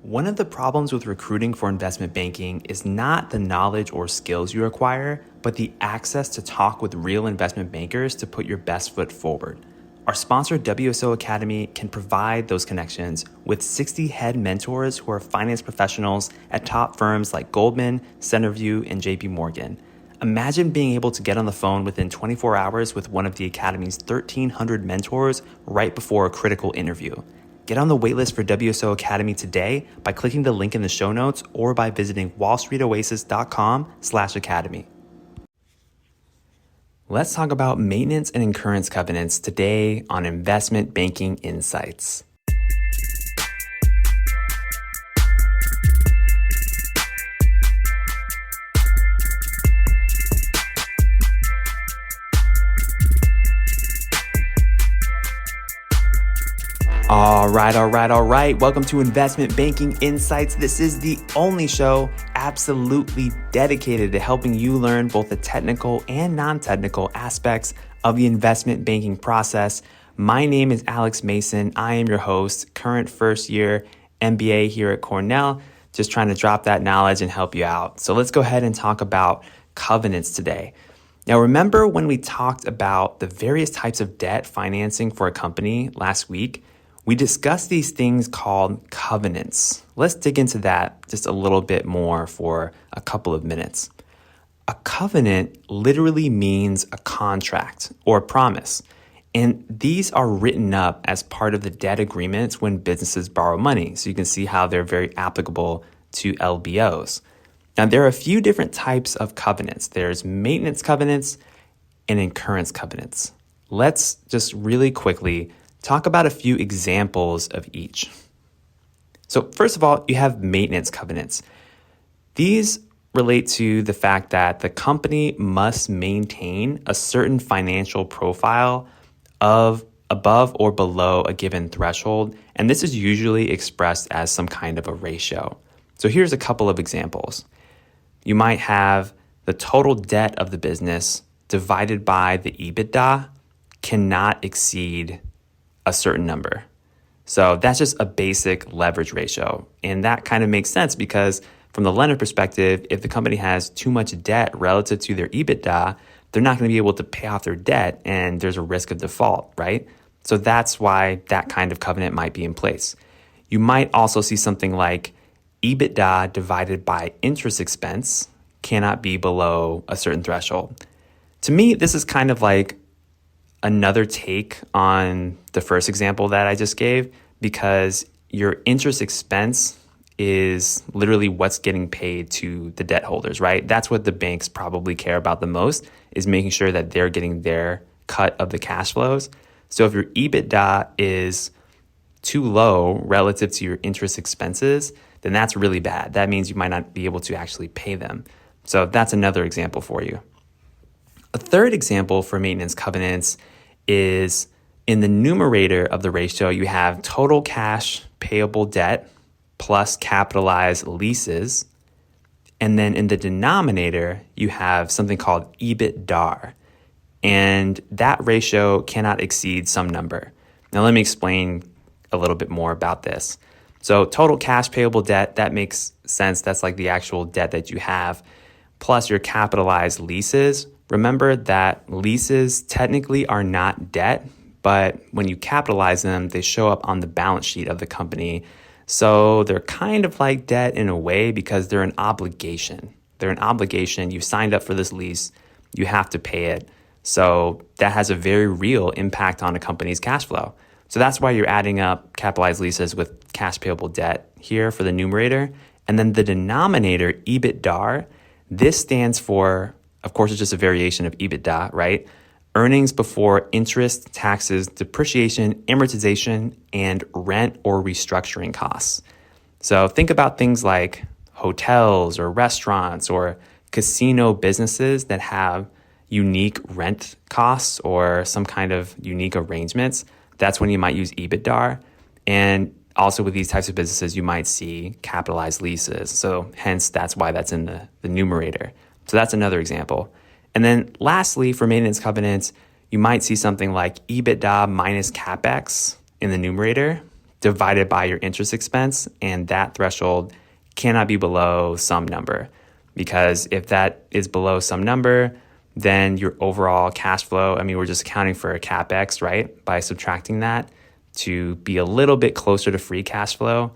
One of the problems with recruiting for investment banking is not the knowledge or skills you acquire, but the access to talk with real investment bankers to put your best foot forward. Our sponsor, WSO Academy, can provide those connections with 60 head mentors who are finance professionals at top firms like Goldman, Centerview, and JP Morgan. Imagine being able to get on the phone within 24 hours with one of the Academy's 1,300 mentors right before a critical interview. Get on the waitlist for WSO Academy today by clicking the link in the show notes or by visiting wallstreetoasis.com/academy. Let's talk about maintenance and incurrence covenants today on Investment Banking Insights. All right. Welcome to Investment Banking Insights. This is the only show absolutely dedicated to helping you learn both the technical and non-technical aspects of the investment banking process. My name is Alex Mason. I am your host, current first year MBA here at Cornell, just trying to drop that knowledge and help you out. So let's go ahead and talk about covenants today. Now, remember when we talked about the various types of debt financing for a company last week? We discussed these things called covenants. Let's dig into that just a little bit more for a couple of minutes. A covenant literally means a contract or a promise. And these are written up as part of the debt agreements when businesses borrow money. So you can see how they're very applicable to LBOs. Now, there are a few different types of covenants. There's maintenance covenants and incurrence covenants. Let's just really quickly talk about a few examples of each. So first of all, you have maintenance covenants. These relate to the fact that the company must maintain a certain financial profile of above or below a given threshold, and this is usually expressed as some kind of a ratio. So here's a couple of examples. You might have the total debt of the business divided by the EBITDA cannot exceed a certain number. So that's just a basic leverage ratio. And that kind of makes sense because from the lender perspective, if the company has too much debt relative to their EBITDA, they're not going to be able to pay off their debt and there's a risk of default, right? So that's why that kind of covenant might be in place. You might also see something like EBITDA divided by interest expense cannot be below a certain threshold. To me, this is kind of like another take on the first example that I just gave, because your interest expense is literally what's getting paid to the debt holders, right? That's what the banks probably care about the most, is making sure that they're getting their cut of the cash flows. So if your EBITDA is too low relative to your interest expenses, then that's really bad. That means you might not be able to actually pay them. So that's another example for you. A third example for maintenance covenants is in the numerator of the ratio, you have total cash payable debt plus capitalized leases. And then in the denominator, you have something called EBITDAR. And that ratio cannot exceed some number. Now, let me explain a little bit more about this. So total cash payable debt, that makes sense. That's like the actual debt that you have, plus your capitalized leases. Remember that leases technically are not debt, but when you capitalize them, they show up on the balance sheet of the company. So they're kind of like debt in a way because they're an obligation. They're an obligation. You signed up for this lease. You have to pay it. So that has a very real impact on a company's cash flow. So that's why you're adding up capitalized leases with cash payable debt here for the numerator. And then the denominator, EBITDAR, this stands for, of course, it's just a variation of EBITDA, right? Earnings before interest, taxes, depreciation, amortization, and rent or restructuring costs. So think about things like hotels or restaurants or casino businesses that have unique rent costs or some kind of unique arrangements. That's when you might use EBITDAR. And also with these types of businesses, you might see capitalized leases. So hence, that's why that's in the numerator. So that's another example. And then lastly, for maintenance covenants, you might see something like EBITDA minus CapEx in the numerator divided by your interest expense, and that threshold cannot be below some number. Because if that is below some number, then your overall cash flow, we're just accounting for a CapEx, right? By subtracting that to be a little bit closer to free cash flow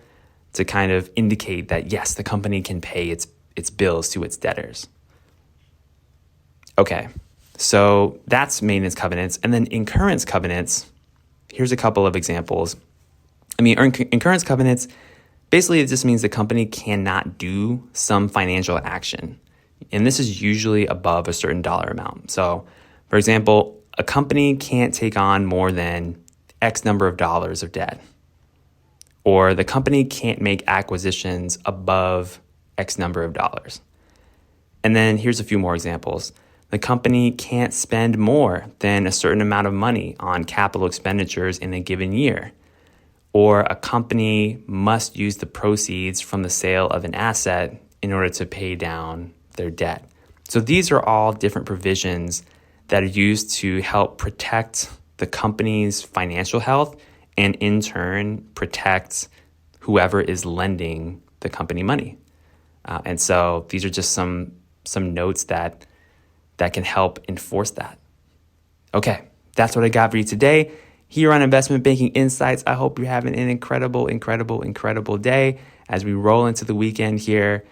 to kind of indicate that, yes, the company can pay its bills to its debtors. Okay, so that's maintenance covenants. And then incurrence covenants, here's a couple of examples. Incurrence covenants, basically it just means the company cannot do some financial action. And this is usually above a certain dollar amount. So, for example, a company can't take on more than X number of dollars of debt. Or the company can't make acquisitions above X number of dollars. And then here's a few more examples. The company can't spend more than a certain amount of money on capital expenditures in a given year. Or a company must use the proceeds from the sale of an asset in order to pay down their debt. So these are all different provisions that are used to help protect the company's financial health and in turn protect whoever is lending the company money. And so these are just some notes that can help enforce that. Okay, that's what I got for you today here on Investment Banking Insights. I hope you're having an incredible day as we roll into the weekend here.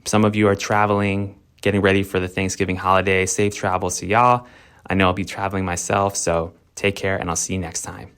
Some of you are traveling, getting ready for the Thanksgiving holiday. Safe travels to y'all. I know I'll be traveling myself, so take care and I'll see you next time.